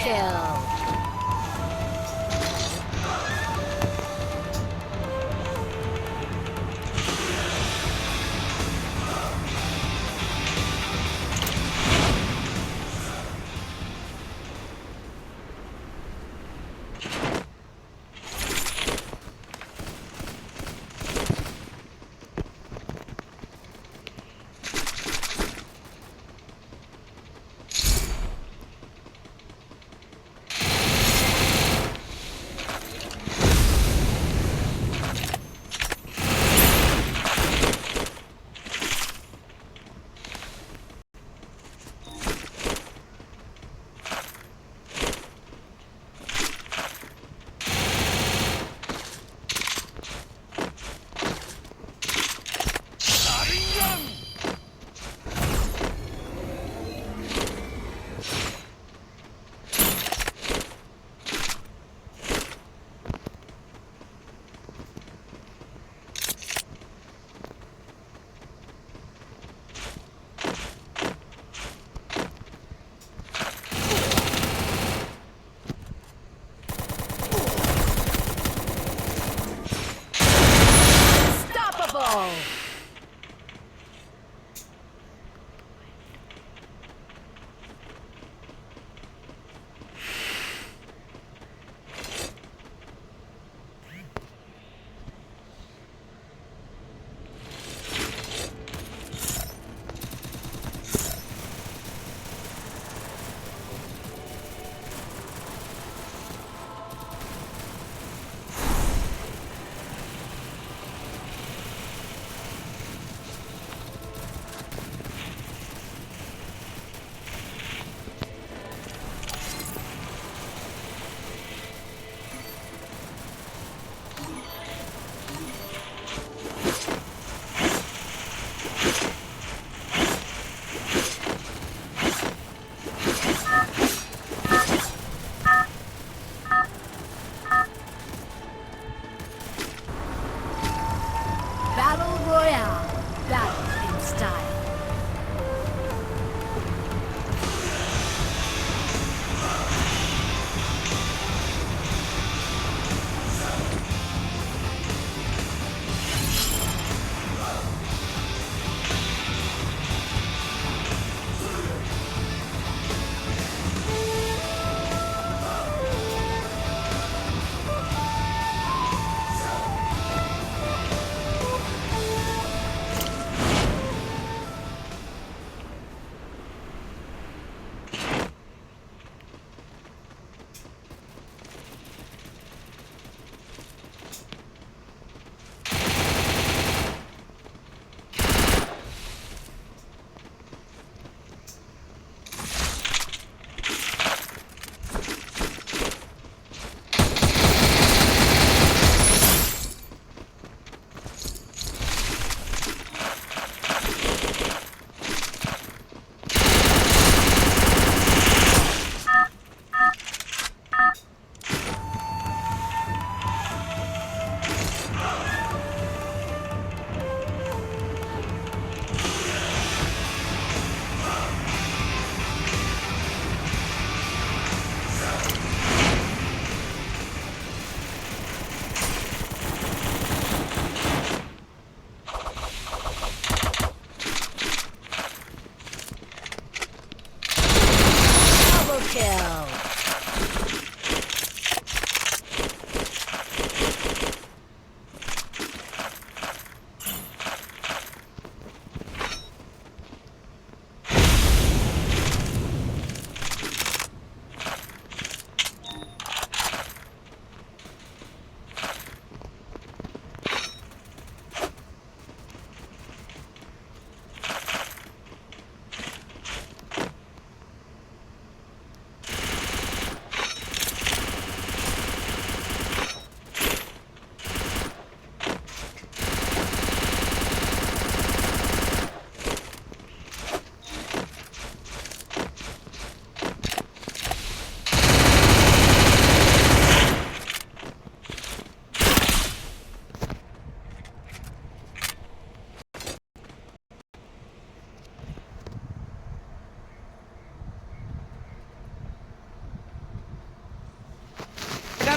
kill. Unstoppable! Battle Royale. Battle in style.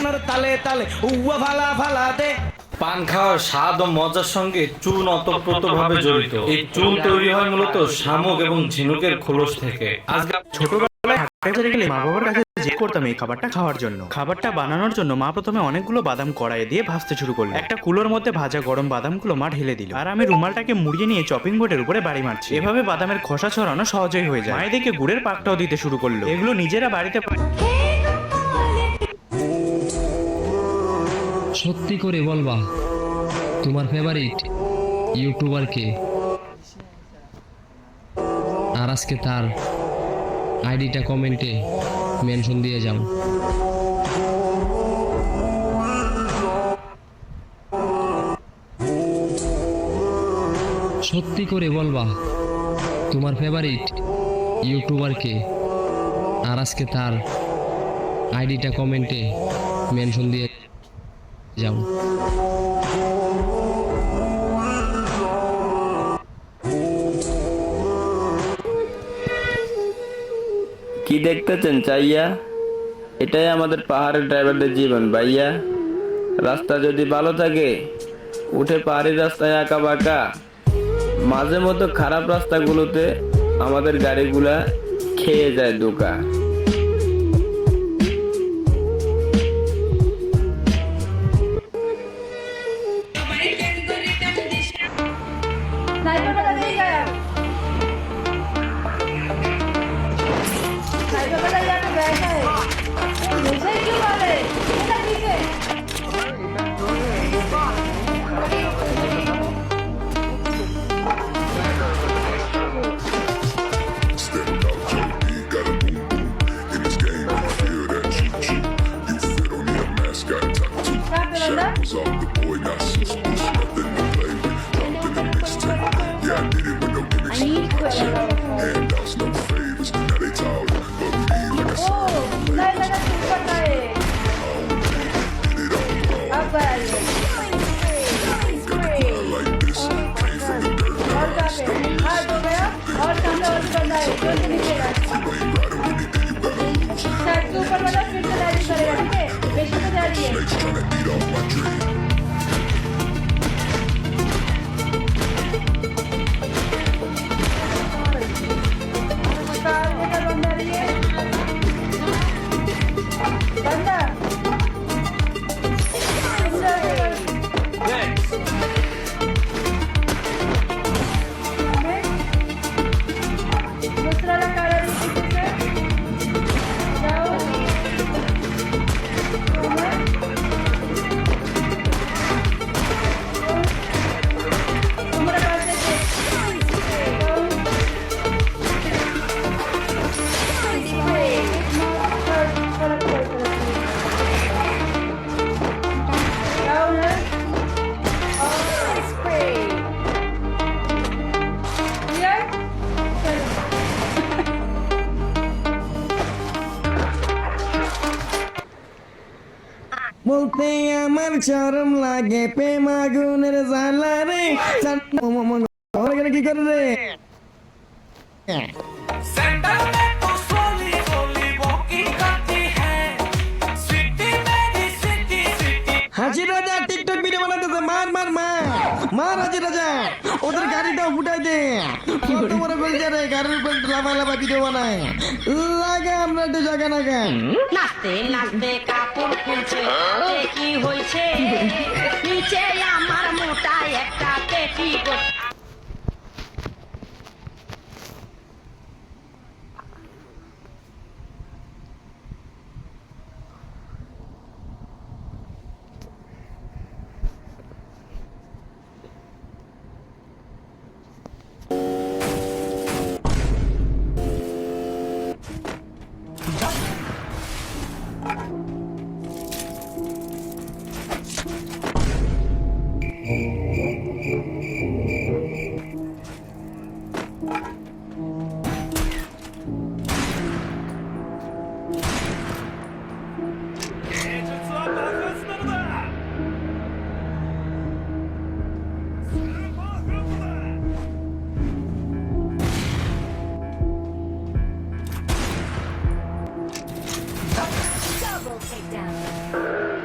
বাজানোর তালে তালে উয়া ফালা ফালা দে। পান খাওয়ার স্বাদ ও মজার সঙ্গে চুন ওতপ্রোতভাবে জড়িত। এই চুন তৈরি হয় মূলত শামুক এবং ঝিনুকের খোলস থেকে। আজকে ছোটবেলায় হাটে বাজারে গেলে মা বাবার কাছে যে করতাম এই খাবারটা খাওয়ার জন্য। খাবারটা বানানোর জন্য মা প্রথমে অনেকগুলো বাদাম কড়াইয়ে দিয়ে ভাজতে শুরু করলো। একটা কুলোর মধ্যে ভাজা গরম বাদামগুলো মা ঢেলে দিল, আর আমি রুমালটাকে মুড়িয়ে নিয়ে চপিং বোর্ডের উপরে বাড়ি মারছি। এভাবে বাদামের খোসা ছড়ানো সহজেই হয়ে যায়। মা এদিকে গুড়ের পাকটাও দিতে শুরু করলো। এগুলো নিজেরা বাড়িতে সত্যি করে বলবা তোমার ফেভারিট ইউটিউবার কে, আর আজকে তার আইডিটা কমেন্টে মেনশন দিয়ে যাও। সত্যি করে বলবা তোমার ফেভারিট ইউটিউবার কে, আর আজকে তার আইডিটা কমেন্টে মেনশন দিয়ে যাও। কি দেখতেছেন চাইয়া? এটাই আমাদের পাহাড়ের ড্রাইভারদের জীবন ভাইয়া। রাস্তা যদি ভালো থাকে উঠে পাহাড়ি রাস্তায় আঁকা বাঁকা, মাঝে মতো খারাপ রাস্তাগুলোতে আমাদের গাড়িগুলা খেয়ে যায় ধোকা। বলতে আমার শরম লাগে, প্রেম আগুনের জ্বালা রে। কি করে রে? হাজি রাজা টিকটক ভিডিও বানাতেছে, মার মার মার মার হাজি রাজা, ওদের গাড়িটাও ফুটাই দে। কত বড় বলছে রে, গাড়ির উপর লাফা লাফা ভিডিও বানায়। লাগে আমরা একটু জায়গা না গান। নাচতে নাচতে কাপড় খুলছে, কি হয়েছে নিচে আমার মোটা একটা পেটিকোট। Double takedown.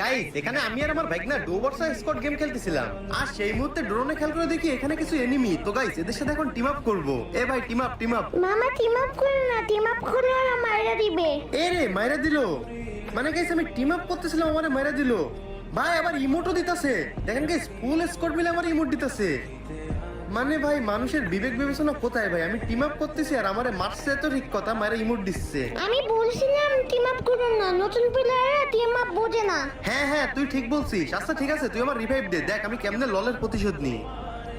গাইস এখানে আমি আর আমার বাইক না ডো ভার্সেস স্কোয়াড গেম খেলতেছিলাম আর সেই মুহূর্তে ড্রোনে খেয়াল করে দেখি এখানে কিছু এনিমি। তো গাইস এদের সাথে এখন টিম আপ করবো। এ ভাই টিম আপ। মামা টিম আপ করো না, টিম আপ করলে ওরা মাইরা দিবে। এ রে মাইরা দিলো, মানে গাইস আমি টিম আপ করতেছিলাম আমারে মাইরা দিলো। ভাই আবার ইমোটও দিতেছে, দেখেন গাইস ফুল স্কোয়াড মিলে আমার ইমোট দিতেছে। মানে ভাই মানুষের বিবেক বিবেচনা কোথায় ভাই? আমি টিম আপ করতেছি আর আমারে মারছে তো ঠিক কথা, মায়ের ইমোট দিচ্ছে। আমি বলছিলাম টিম আপ করো না, নতুন প্লেয়াররা টিম আপ বোঝে না। হ্যাঁ তুই ঠিক বলছিস। আচ্ছা ঠিক আছে তুই আমার রিভাইভ দে, দেখ আমি কেমনে ললের প্রতিশোধ নিই।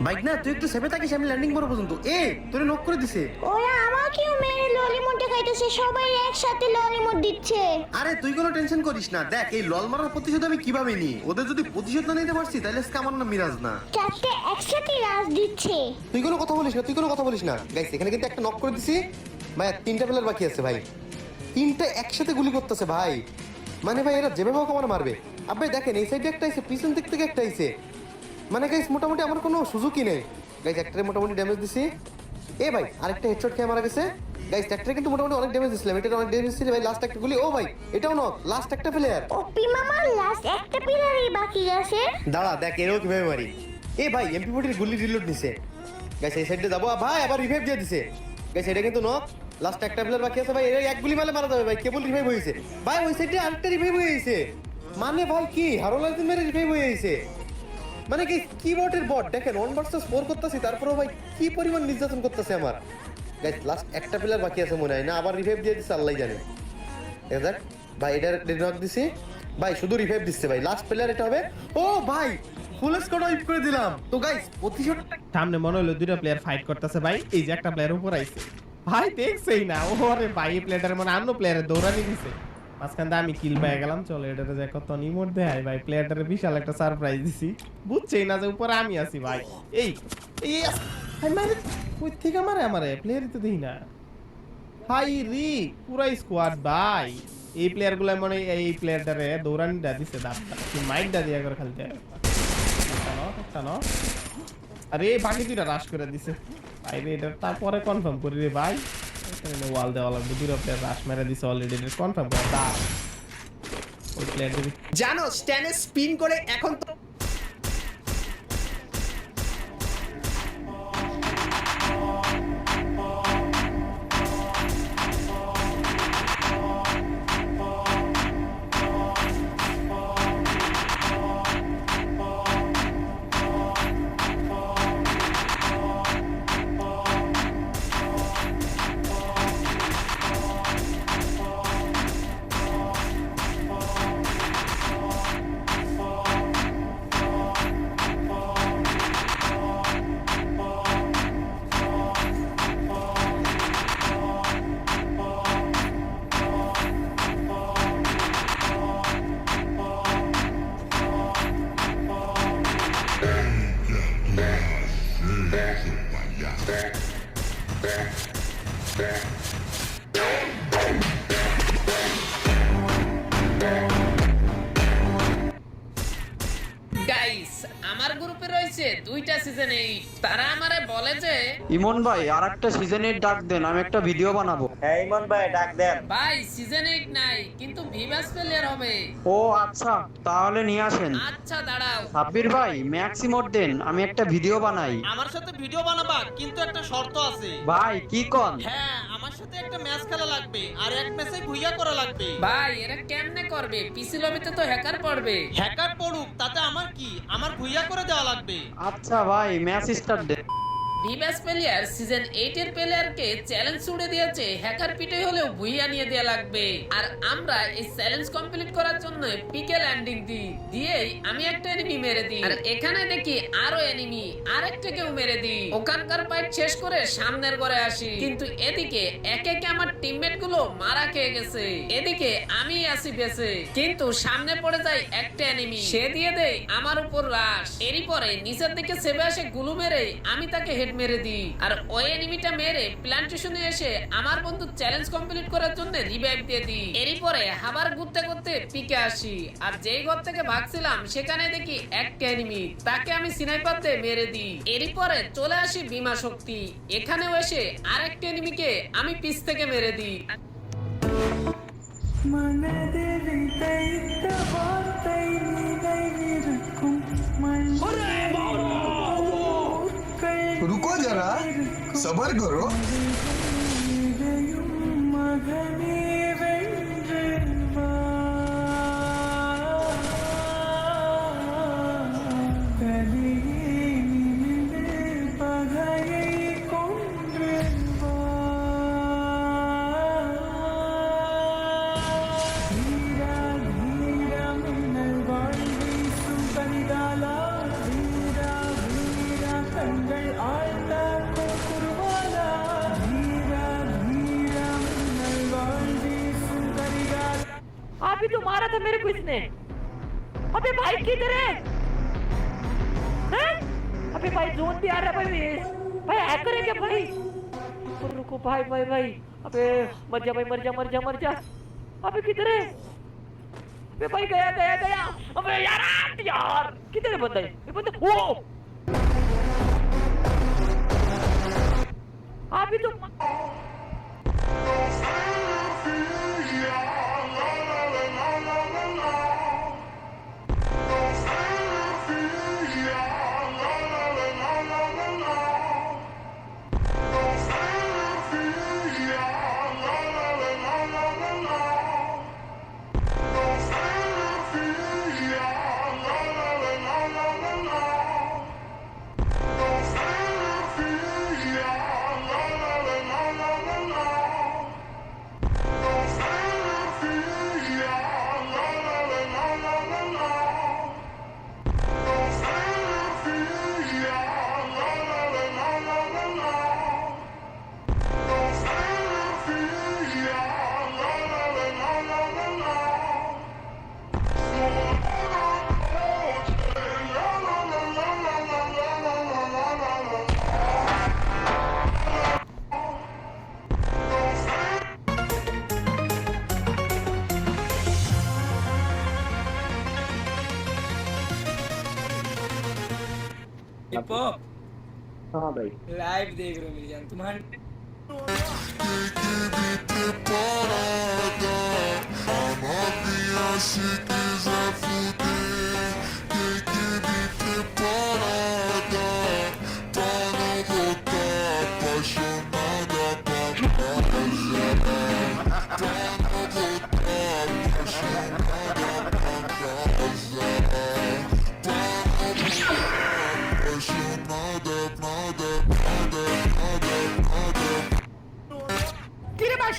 বাইক না তুই একটু সেভে থাকিস, আমি ল্যান্ডিং করা পর্যন্ত। তোরে নক করে দিছে। ওরা আমাকেও মেরে ললিমট দেখাইতেছে, সবাই একসাথে ললিমট দিচ্ছে। আরে তুই কোনো টেনশন করিস না, দেখ এই লল মারার প্রতিশোধ আমি কিভাবে নিই। ওদের যদি প্রতিশোধ না নিতে পারছি তাহলে আজকে আমার নাম মিরাজ না। চারটে একসাথে রাজ দিচ্ছে। তুই কোনো কথা বলিস না গাইস, এখানে কিন্তু একটা নক করে দিছি ভাই। 3টা প্লেয়ার বাকি আছে ভাই, 3টা একসাথে গুলি করতেছে ভাই। মানে ভাই এরা যেভাবে হোক আমার মারবে। আবে দেখেন এই সাইডে একটা আইছে, পিছন দিক থেকে একটা আইছে। মানে গাইস মোটামুটি আমার কোনো সুযোগই নেই গাইস। একটারে মোটামুটি ড্যামেজ দিছি। ভাই আরেকটা হেডশট খেয়ে মারা গেছে গাইস। একটারে কিন্তু মোটামুটি অনেক ড্যামেজ দিছিলাম, এটা অনেক ড্যামেজ ছিল ভাই। লাস্ট একটা গুলি। ও ভাই এটাও নক, লাস্ট একটা প্লেয়ার। ওপি মামা লাস্ট একটা প্লেয়ারই বাকি আছে। দাঁড়া দেখ এরও কিভাবে মারি। ভাই এমপি40 এর গুলি রিলোড নিছে গাইস। এই সাইডে যাবো ভাই, আবার রিভাইভ দিয়ে দিছে গাইস। এটা কিন্তু নক, লাস্ট একটা প্লেয়ার বাকি আছে ভাই। এর এক গুলি মারলে মারা যাবে ভাই, কেবল রিভাইভ হয়েছে ভাই। ওই সাইডে আরেকটা রিভাইভ হয়েছে। মানে ভাই কি হারোলাইতে মেরে রিভাইভ হয়েছে। মানে কি কিবোর্ডের বট দেখেন 1 ভার্সেস 4 করতেছি, তারপরেও ভাই কি পরিমাণ নির্যাতন করতেছে আমার গাইস। লাস্ট একটা প্লেয়ার বাকি আছে মনে হয় না, আবার রিভাইভ দিয়ে দিচ্ছে আল্লাহ জানে। দেখ ভাই এটার নক দিছি ভাই, শুধু রিভাইভ দিচ্ছে ভাই। লাস্ট প্লেয়ার এটা হবে। ও ভাই ফুল স্কোয়াড ওয়াইপ করে দিলাম। তো গাইস প্রতিশোধটা সামনে মনে হলো দুইটা প্লেয়ার ফাইট করতেছে ভাই। এই যে একটা প্লেয়ার উপর আইছে ভাই, দেখছেই না? ওরে ভাই এই প্লেয়ারের মানে অন্য প্লেয়ারের দৌড়ানি দিছে মাঝখান দিয়ে। আমি কিল পেয়ে গেলাম। চলো এটাতে যে কত নিমোট দেয় ভাই। প্লেয়ারটারে বিশাল একটা সারপ্রাইজ দিছি, বুঝছেই না যে উপরে আমি আছি ভাই। এই মানে কই থেকে আমারে প্লেয়ারই তো দেখি না। হাই রি পুরা স্কোয়াড ভাই। এই প্লেয়ার গুলা মানে এই প্লেয়ারটারে দৌড়ানিটা দিছে, দাঁতটা মাইকটা দিয়া করে খালি আরে বাকি দুইটা রাশ করে দিছে ভাই রে। এটা তারপরে কনফার্ম করি রে ভাই। ওয়াল দেওয়া লাগবে, দুইটা প্লেয়ার রাশ মেরে দিছে অলরেডি, কনফার্ম করে দা। ওই প্লেয়ার জানো স্ট্যানে স্পিন করে এখন তো গাইস আমার গ্রুপে রয়েছে 2টা সিজন 8। তারা আমারে বলে যে ইমন ভাই আরেকটা সিজন 8 ডাক দেন, আমি একটা ভিডিও বানাবো। হ্যাঁ ইমন ভাই ডাক দেন। ভাই সিজন 8 নাই কিন্তু ভিভাস প্লেয়ার হবে। ও আচ্ছা তাহলে নিয়ে আসেন। আচ্ছা দাঁড়াও। সাব্বির ভাই ম্যাক্সিমোড দেন, আমি একটা ভিডিও বানাই। আমার সাথে ভিডিও বানাবা, কিন্তু একটা শর্ত আছে। ভাই কি কোন? হ্যাঁ আমার সাথে একটা ম্যাচ খেলা লাগবে আর এক ম্যাচে ভুইয়া করা লাগবে। ভাই এরা কেমনে করবে? পিসি লবিতে তো হ্যাকার পড়বে। হ্যাকার পড়ুক তাতে আমার কি, আমার ভুইয়া করে দেওয়া লাগবে। আচ্ছা ভাই ম্যাচ স্টার্ট দেন। ভিভাস প্লেয়ার সিজন 8 এর প্লেয়ারকে চ্যালেঞ্জ ছুড়ে দিয়েছে, হ্যাকার পিটে হলেও ভুইয়া নিয়ে দেয়া লাগবে। আর আমরা এই চ্যালেঞ্জ কমপ্লিট করার জন্য পিকে ল্যান্ডিং দিয়েই আমি একটা এনিমি মেরে দিই। আর এখানে দেখি আরো এনিমি, আরেকটাকেও মেরে দিই। ওখানকার ফাইট শেষ করে সামনের ঘরে আসি, কিন্তু এদিকে একে একে আমার টিমমেট গুলো মারা খেয়ে গেছে। এদিকে আমি আসি বেঁচে, কিন্তু সামনে পড়ে যায় একটা এনিমি, সে দিয়ে দেয় আমার উপর রাশ। এরই পরে নিচের দিকে সেবে আসে গুলু মেরে আমি তাকে হেড মেরে দিই। আর ওই এনিমিটা মেরে প্ল্যান্টেশনে এসে আমার বন্ধু চ্যালেঞ্জ কমপ্লিট করার জন্য রিভাইভ দিয়ে দিই। এরই পরে আবার ঘুরতে ঘুরতে পিকে আসি, আর যেই ঘর থেকে ভাগছিলাম সেখানে দেখি একটা এনিমি, তাকে আমি স্নাইপার দিয়ে মেরে দিই। এরই পরে চলে আসি বিমা শক্তি, এখানেও এসে আরেকটা এনিমিকে আমি পিছ থেকে মেরে দিই। रुको जरा सबर करो अभी तो मारा था मेरे को इसने। अबे भाई किधर है? हैं? अबे भाई जोन भी आ रहा है भाई हैकर है क्या भाई? रुको भाई भाई भाई अबे मर जा भाई मर जा मर जा मर जा। अबे किधर है? अबे भाई गया गया गया। अबे यार किधर है बंदा? ये बंदा वो अभी तो हाँ भाई लाइव देख रहे हो मेरी जान तुम्हारे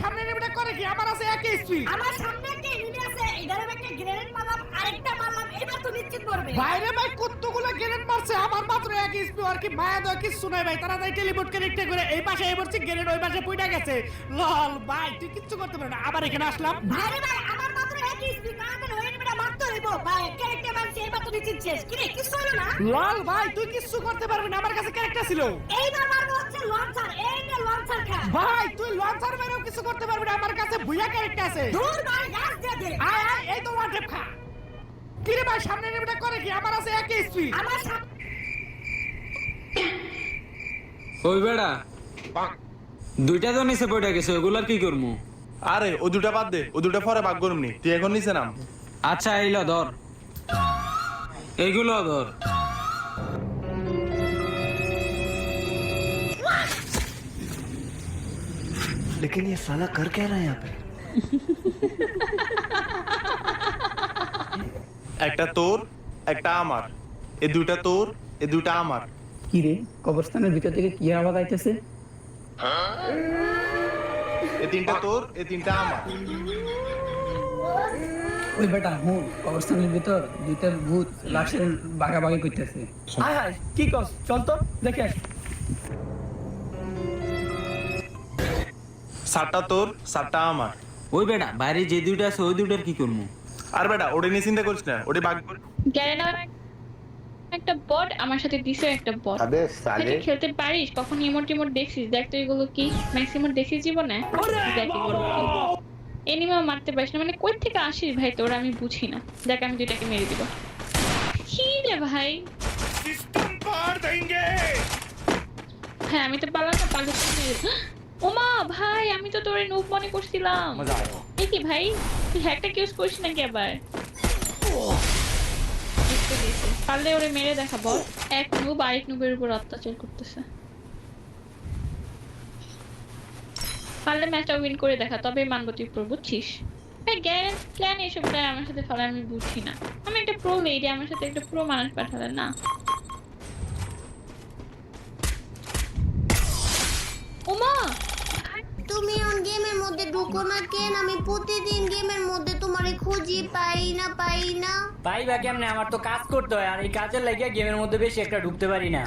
সামনে নেমে করে কি আমার আছে এক এসপি আমার সামনে একটা এনিমি আছে এটারে একটা গ্রেনেড মারলাম আরেকটা মারলাম এবার তো নিশ্চিত করবে বাইরে ভাই কতগুলো গ্রেনেড মারছে আমার মাত্র এক এসপি আর কি মায়া দা কিছু নাই ভাই তারা তাই টেলিপোর্ট কানেক্ট করে এই পাশে এবারছি গ্রেনেড ওই পাশে পড়ে গেছে লল ভাই তুই কিচ্ছু করতে পারবি না আবার এখানে আসলাম ভাই ভাই আমার মাত্র এক এসপি কারণ ওই এনিমিটা মারতে হইবো ভাই ক্যারেক্টার মারছে এবার তো নিশ্চিত শেষ কি রে কিছু হলো না লল ভাই তুই কিচ্ছু করতে পারবি না আমার কাছে ক্যারেক্টার ছিল এইবার মারবো হচ্ছে লঞ্চার এই নে লঞ্চার খা ভাই তুই লঞ্চার মেরেও কিছু করতে পারবি না আমার কাছে ভুইয়া ক্যারেক্টার আছে দূর ভাই গাছ দিয়ে দে আয় আয় এই তো ওয়ান ট্যাপ খা কি রে ভাই সামনে নেমে করে কি আমার আছে এক এসপি আমার ওই বেড়া দুইটা তো নিচে পড়ে গেছে ওগুলার কি করবো? আরে ও দুটা বাদ দে ও দুটা পরে ভাগ করুমনি তুই এখন নিচে নাম আচ্ছা এইলো ধর এইগুলো ধর लेकिन ये साला कर क्या रहा है यहाँ पे একটা তোর একটা আমার এই দুইটা তোর এই দুইটা আমার কি রে কবরস্থানের ভিতর থেকে কি আওয়াজ আইতেছে এই তিনটা তোর এই তিনটা আমার ওই বেটা হুন কবরস্থানের ভিতর দুইটা ভূত লাশের বাগাবাগি করতেছে হায় হায় কি কস চল তো দেখে আস সাতটা তোর সাতটা আমার ওই বেটা বাইরে যে দুইটা আছে ওই দুইটার কি করবো? আর বেটা ওটা নিয়ে চিন্তা করিস না ওটা ভাগ কর একটা বট আমার সাথে দিছে একটা বট अबे साले তুই খেলতে পারিস কখন ইমোট টিমোট দেখছিস দেখ তো এগুলো কি ম্যাক্সিমাম দেখছিস জীবনে দেখ এগুলো এনিমা মারতে পারিস না মানে কই থেকে আসিস ভাই তোর আমি বুঝি না দেখ আমি দুইটাকে মেরে দিব কি রে ভাই সিস্টেম পার দেंगे হ্যাঁ আমি তো পালাম না পালাতে মেরে ওমা ভাই, আমি তো তোরে নুব মনে করছিলাম। এই কি ভাই, তুই হ্যাকটা ইউজ করিস নাকি আবার? একটু দিয়েছে। পারলে ওরে মেরে দেখা বল। এক নুব আরেক নুবের উপর অত্যাচার করতেছে। পারলে ম্যাচটা উইন করে দেখা, তবে মানব তুই প্রো, বুঝছিস? গ্যারেন্ট প্ল্যান এসব প্ল্যান আমার সাথে ফেলে আমি বুঝছি না। আমি একটা প্রো লেডি, আমার সাথে একটা প্রো মানুষ পাঠালে না। ওমা, তুমি অন গেমের মধ্যে ঢুকো না কেন? আমি প্রতিদিন গেমের মধ্যে তোমারে খুঁজি, পাই না। পাইবা কেমনে? আমার তো কাজ করতে হয়, আর এই কাজের লাগিয়া গেমের মধ্যে বেশি একটা ঢুকতে পারি না।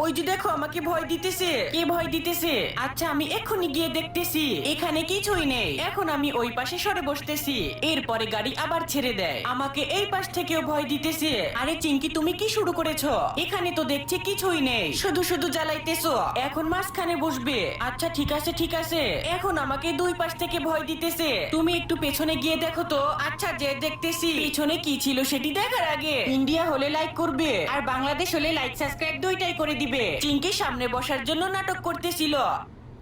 ওই যে দেখো আমাকে ভয় দিতেছে। কে ভয় দিতেছে? আচ্ছা আমি এক্ষুনি গিয়ে দেখতেছি। এখানে কিছুই নেই। এখন আমি ওই পাশে সরে বসতেছি। এরপরে গাড়ি আবার ছেড়ে দেয়। আমাকে এই পাশ থেকেও ভয় দিতেছে। আরে চিঙ্কি, তুমি কি শুরু করেছো? এখানে তো দেখছি কিছুই নেই, শুধু শুধু জ্বালাইতেছো। এখন মাঝখানে বসবে। আচ্ছা ঠিক আছে। এখন আমাকে দুই পাশ থেকে ভয় দিতেছে। তুমি একটু পেছনে গিয়ে দেখো তো। আচ্ছা যে দেখতেছি। পেছনে কি ছিল সেটি দেখার আগে ইন্ডিয়া হলে লাইক করবে, আর বাংলাদেশ হলে লাইক সাবস্ক্রাইব দুইটাই করে দিবে। চিঙ্কি সামনে বসার জন্য নাটক করতেছিল।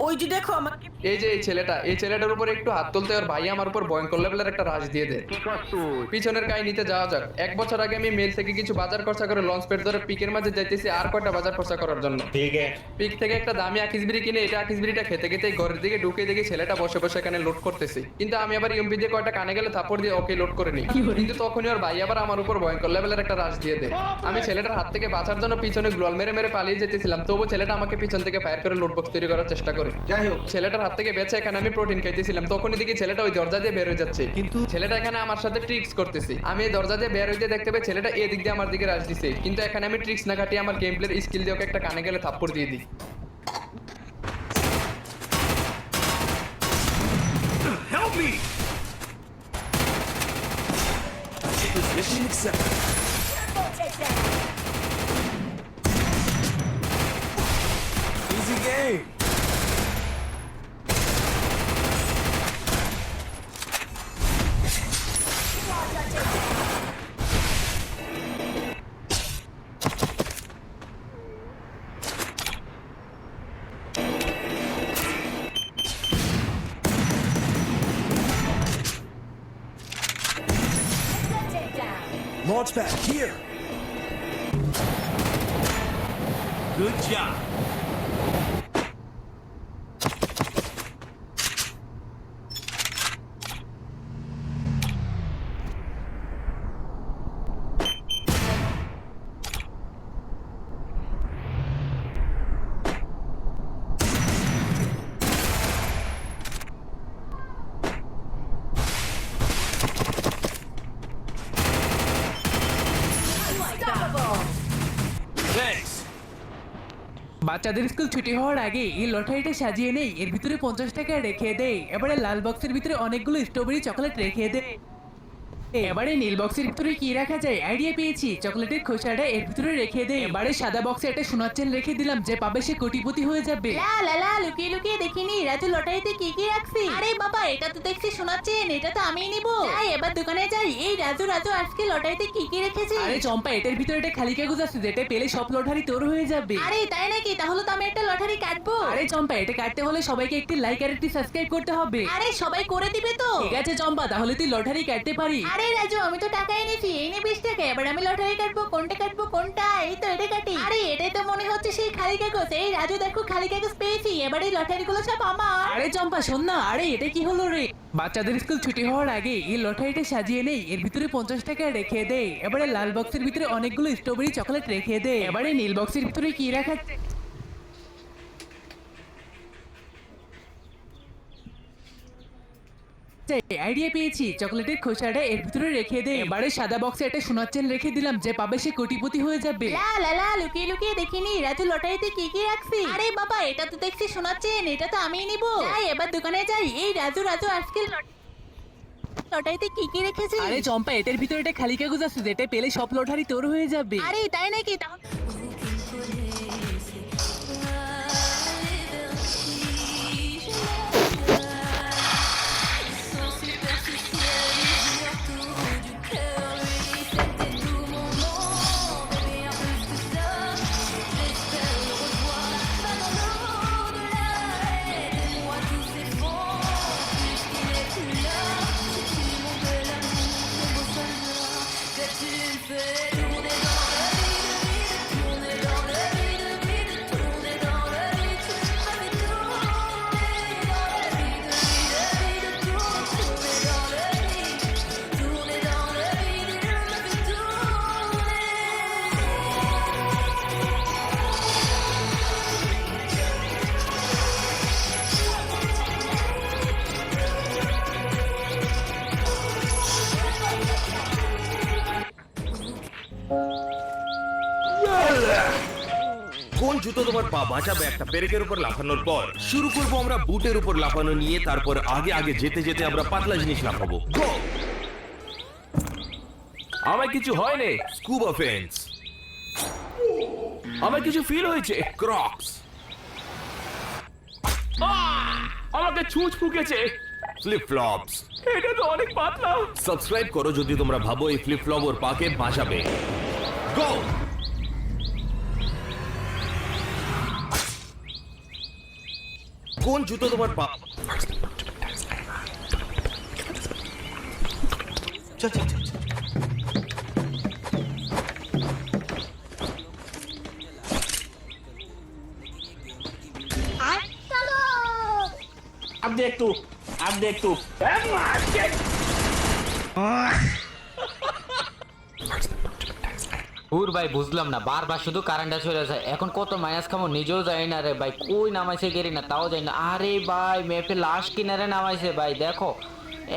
ওই যে দেখো আমাকে। এই যে এই ছেলেটার উপর একটু হাত তুলতে আর ভাই আমার উপর ভয়ঙ্কর লেভেলের একটা রাশ দিয়ে দেয়। পিছনের কাহিনীতে যাওয়া যাক। 1 বছর আগে আমি মেল থেকে কিছু বাজার খরচা করে লঞ্চ প্যাড ধরে পিকের মাঝে যাইতেছি আর কয়টা বাজার খরচা করার জন্য। পিক থেকে একটা দামি আকিসবিরি কিনে এটা আকিসবিরিটা খেতে খেতে ঘরের দিকে ঢুকে দেখি ছেলেটা বসে বসে এখানে লোড করতেছে। কিন্তু আমি আবার ইউএমপি দিয়ে কয়টা কানে গেলে থাপড় দিয়ে ওকে লোড করে নিই। কিন্তু তখনই ওর ভাই আবার আমার উপর ভয়ঙ্কর লেভেলের একটা রাশ দিয়ে দেয়। আমি ছেলেটার হাত থেকে বাঁচার জন্য পিছনে গ্লোয়াল মেরে পালিয়ে যেতেছিলাম, তবু ছেলেটা আমাকে পিছন থেকে ফায়ার করে লোড বক্স তৈরি করার চেষ্টা করে। যাই হোক, ছেলেটার হাত থেকে বেঁচে এখানে আমি প্রোটিন খাইতেছিলাম, তখনই দেখি ছেলেটা ওই দরজা দিয়ে বের হয়ে যাচ্ছে। কিন্তু ছেলেটা এখানে আমার সাথে ট্রিক্স করতেছে। আমি এই দরজা দিয়ে বের হইতে দেখতে পাই ছেলেটা এদিক দিয়ে আমার দিকে রাশ দিছে। কিন্তু এখানে আমি ট্রিক্স না কাটিয়ে আমার গেম প্লের স্কিল দিয়ে ওকে একটা কানে গেলে থাপ্পড় দিয়ে দিই। Launch pad here. Good job. বাচ্চাদের স্কুল ছুটি হওয়ার আগে এই লটারিটা সাজিয়ে নেই, এর ভিতরে 50 টাকা রেখে দেই। এবারে লাল বক্সের ভিতরে অনেকগুলো স্ট্রবেরি চকলেট রেখে দেই। এবারে নীল বক্সের ভিতরে কি রাখা যায় আইডিয়া পেয়েছি, চকলেটের খোসাটা এর ভিতরে রেখে দেই। এবারে সাদা বক্সে একটা সোনার চেন রেখে দিলাম, যে পাবে সে কোটিপতি হয়ে যাবে। লা লুকিয়ে লুকিয়ে দেখিনি রাজু লটারিতে কি রাখছি। আরে বাবা, এটা তো দেখছি শোনার চেন, এটা তো আমিই নিব। যাই এবার দোকানে যাই। এই রাজু আজকে লটারিতে কি রেখেছিস? আরে চম্পা, এটার ভিতরে একটা খালি কাগজ আছে, যেটা পেলে সব লটারি তোর হয়ে যাবে। আরে তাই নাকি? তাহলে তো আমি একটা লটারি কাটবো। আরে চম্পা, এটা কাটতে হলে সবাইকে একটি লাইক আর একটি সাবস্ক্রাইব করতে হবে। আরে সবাই করে দিবে তো? ঠিক আছে চম্পা, তাহলে তুই লটারি কাটতে পারি। আরে আরে রাজু আমি তো টাকা এনেছি, এই নে 20 টাকা। এবার আমি লটারি কাটবো, কোনটা? এই তো এটা কাটি। আরে এটাই তো মনে হচ্ছে সেই খালি কাগজ। এই রাজু দেখো খালি কাগজ পেয়েছি, এবার এই লটারি গুলো সব আমার। আরে চম্পা শোন না, আরে এটা কি হলো রে? বাচ্চাদের স্কুল ছুটি হওয়ার আগে এই লটারিটা সাজিয়ে নেই, এর ভিতরে 50 টাকা রেখে দে। এবারে লাল বক্সের ভিতরে অনেকগুলো স্ট্রবেরি চকলেট রেখে দে। এবারে নীল বক্সের ভিতরে কি রাখা? আইডিয়া পেয়েছি, চকলেটের খোসাটা এর ভিতরে রেখে দে। এবারে সাদা বক্সে একটা সোনার চেন রেখে দিলাম, যে পাবে সে কোটিপতি হয়ে যাবে। লা লা লা, লুকিয়ে লুকিয়ে দেখিনি রাজু লটারিতে কি রাখছি। আরে বাবা এটা তো দেখছি সোনার চেন, এটা তো আমিই নিব। যাই এবার দোকানে যাই। এই রাজু আজকে লটারিতে কি রেখেছিস? আরে চম্পা এটার ভিতরে একটা খালি কাগজ আছে, যেটা পেলে সব লটারি তোর হয়ে যাবে। আরে তাই নাকি? কোন জুতো তোমার পা বাঁচাবে একটা পেরেকের উপর লাফানোর পর? শুরু করবো আমরা বুটের উপর লাফানো নিয়ে, তারপর আগে আগে যেতে যেতে আমরা পাতলা জিনিস লাফাবো। গো! আমার কিছু হয়নি, স্কুবা ফেন্স। আমার কিছু ফিল হয়েছে, ক্রক্স। আমাকে ছুঁচ ফুকেছে, ফ্লিপ ফ্লপস। এটা তো অনেক পাতলা। সাবস্ক্রাইব করো যদি তোমরা ভাবো এই ফ্লিপ ফ্লপ ওর পাকে বাঁচাবে। গো! কোন জুতো তোমার পা? চল চল চল। अब देख तू। ভাই বুঝলাম না, বারবার শুধু কারেন্টটা চলে যায়। এখন কত মাইনাস খামো নিজেও জানি না রে ভাই, কই নামাইছে গেরি না তাও জানি না। আরে ভাই ম্যাপে লাস্ট কিনারে নামাইছে ভাই, দেখো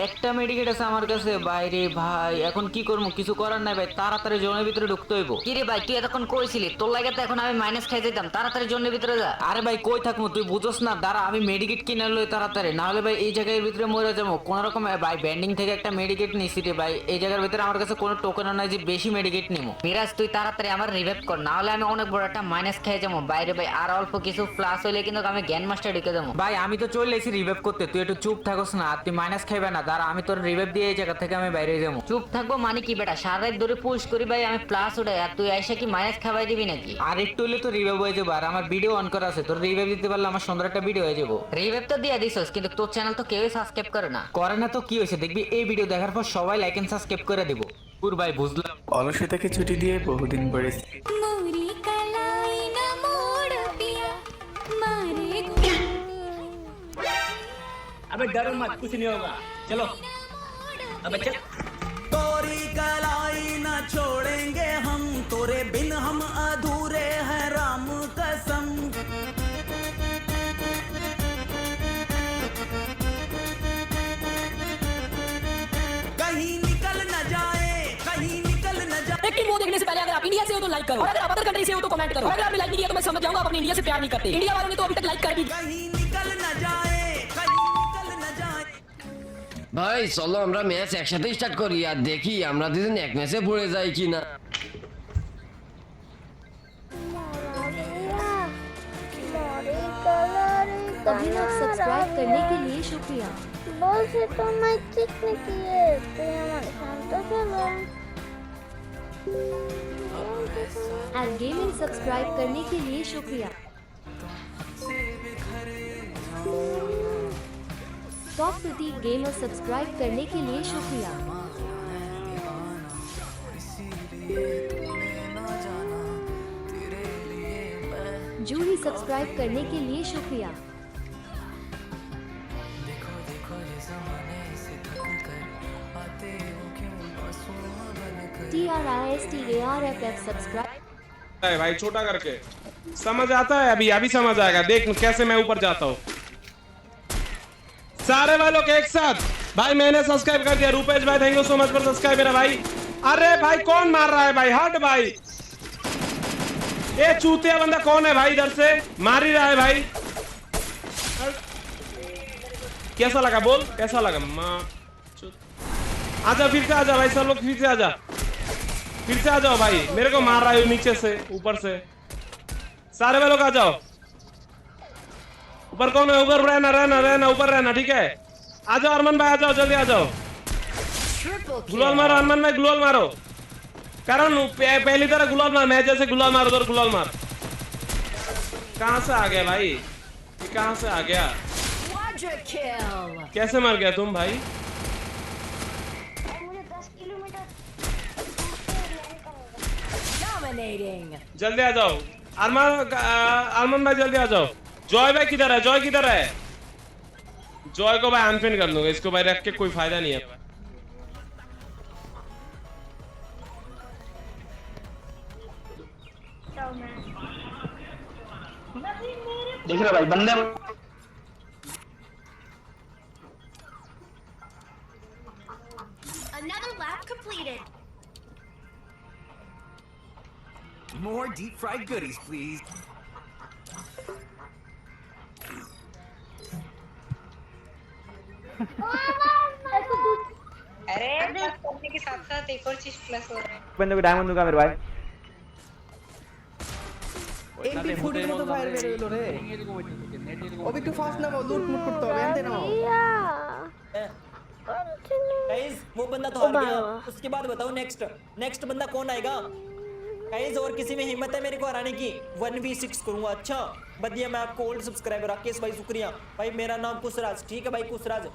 একটা মেডিকেট আছে আমার কাছে। বাইরে ভাই এখন কি করবো, কিছু করার নাই ভাই, তাড়াতাড়ি জোনের ভিতরে ঢুকতে হইব। কিরে ভাই তুই এতক্ষণ কইছিলি তোর লাগে তো এখন আমি মাইনাস খাই যেতাম, তাড়াতাড়ি জনের ভিতরে যা। আরে ভাই কই থাকবো তুই বুঝোস না, দাঁড়া আমি মেডিকেট কিনে লই তাড়াতাড়ি, না হলে ভাই এই জায়গার ভিতরে মরে যাবো। কোন রকম ভাই ব্যান্ডিং থেকে একটা মেডিকেট নিছি রে ভাই, এই জায়গার ভিতরে আমার কাছে কোনো টোকেনও নাই যে বেশি মেডিকেট নিবো। মিরাজ তুই তাড়াতাড়ি আমার রিভাইভ কর, না হলে আমি অনেক বড় একটা মাইনাস খেয়ে যাবো। বাইরে ভাই আর অল্প কিছু প্লাস হইলে কিন্তু আমি জ্ঞান মাস্টার ঢুকে যাবো। ভাই আমি তো চলে এসেছি রিভাইভ করতে, তুই একটু চুপ থাকোস না, আর তুই মাইনাস খাইবে না। দাঁড়া আমি তোর রিভাইভ দিয়ে এই জায়গা থেকে আমি বাইরে যাবো। চুপ থাকবো মানে কি বেটা, সারা রাত ধরে পুশ করি ভাই আমি প্লাস উঠাই, আর তুই এসে কি মাইনাস খাওয়াই দিবি নাকি? আর একটু হলে তো রিভাইভ হয়ে যাবো, আর আমার ভিডিও অন করা আছে, তোর রিভাইভ দিতে পারলে আমার সুন্দর একটা ভিডিও হয়ে যাবো। রিভাইভ তো দিয়ে দিছস, কিন্তু তোর চ্যানেল তো কেউই সাবস্ক্রাইব করে না। করে না তো কি হয়েছে, দেখবি এই ভিডিও দেখার পর সবাই লাইক এন্ড সাবস্ক্রাইব করে দিব। পুর ভাই বুঝলাম। অলসতাকে ছুটি দিয়ে বহুদিন পরে अबे डरो मत, कुछ नहीं होगा, चलो अबे चल। तोरी कलाई न छोड़ेंगे हम, तोरे बिन हम अधूरे हैं राम कसम। कहीं निकल न जाए, कहीं निकल न जाए। एक वो देखने से पहले अगर आप इंडिया से हो तो लाइक करो, और अगर आप अदर कंट्री से हो तो कमेंट करो। अगर आपने लाइक नहीं किया तो मैं समझ जाऊंगा आप अपने इंडिया से प्यार नहीं करते। इंडिया वालों ने तो अभी तक लाइक कर भी। कहीं निकल न जाए, कहीं निकल न जाए। ভাই চলো আমরা ম্যাচ একসাথে স্টার্ট করি, আর দেখি আমরা দুজন এক ম্যাচে পড়ে যাই কিনা। अभी लोग सब्सक्राइब करने के लिए शुक्रिया। बस तो मैं कितने किए तो हमारे शांत चलो। एंड गेमिंग सब्सक्राइब करने के लिए शुक्रिया। टॉप प्रतीक गेमर सब्सक्राइब करने के लिए शुक्रिया। जूही सब्सक्राइब करने के लिए शुक्रिया। TRISTARFF subscribe. भाई छोटा करके समझ आता है, अभी अभी समझ आएगा। देख कैसे मैं ऊपर जाता हूँ। सारे वालों के एक साथ भाई मैंने सब्सक्राइब कर दिया। रूपेश भाई thank you so much for subscribe मेरा भाई। अरे भाई कौन मार रहा है भाई? हट भाई, ये चूतिया बंदा कौन है भाई? इधर से मार ही रहा है भाई। कैसा लगा बोल, कैसा लगा? आजा फिर से आजा भाई, सब लोग फिर से आजा, फिर से आ जाओ भाई। मेरे को मार रहा है नीचे से ऊपर से। सारे वालों आ जाओ। ऊपर कौन है? ऊपर रहना रहना रहना, ऊपर रहना, ठीक है? आ जाओ अरमान भाई, आ जाओ जल्दी आ जाओ। गुलाल मारो अरमान भाई, गुलाल मारो। कारण पहली तरह गुलाल मार, मैं जैसे गुलाल मारो उधर गुलाल मार। कहां से आ गया भाई? ये कहां से आ गया? कैसे मर गया तुम भाई? जल्दी आ जाओ अरमान भाई, जल्दी आ जाओ। जॉय भाई किधर है? जॉय किधर है? जॉय को भाई अनपिन कर दूंगा, इसको भाई रख के कोई फायदा नहीं है। देख रहे भाई बंदे। Another lap completed. More deep fried goodies, please. अरे प्लस करने के साथ साथ एक और चीज प्लस हो रहा है। बंदे को डायमंड दूंगा मेरे भाई। MP40 এর মতো ফায়ার বের হলো রে। ওবি একটু ফাস্ট নামাও, লুট মুট করতে হবে, এনতে নাও। गाइस वो बंदा तो हार गया, उसके बाद बताओ नेक्स्ट बंदा कौन आएगा? गाइस और किसी में हिम्मत है मेरे को हराने की? 1v6 करूंगा। अच्छा बदिया, मैं आपको ओल्ड सब्सक्राइबर राकेश भाई शुक्रिया भाई। मेरा नाम कुशराज, ठीक है भाई कुशराज।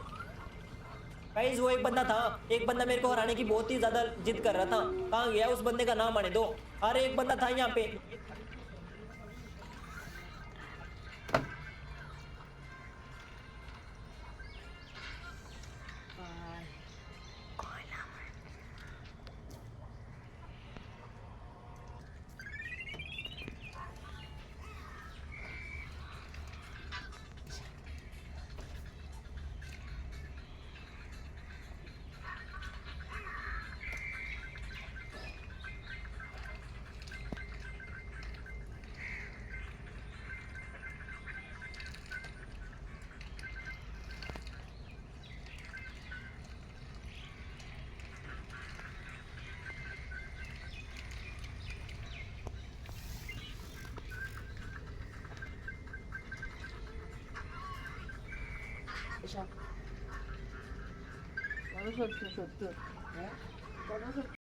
गाइस वो एक बंदा था, एक बंदा मेरे को हराने की बहुत ही ज्यादा जिद कर रहा था। कहाँ गया उस बंदे का नाम आने दो। अरे एक बंदा था यहाँ पे। সত্যি সত্যি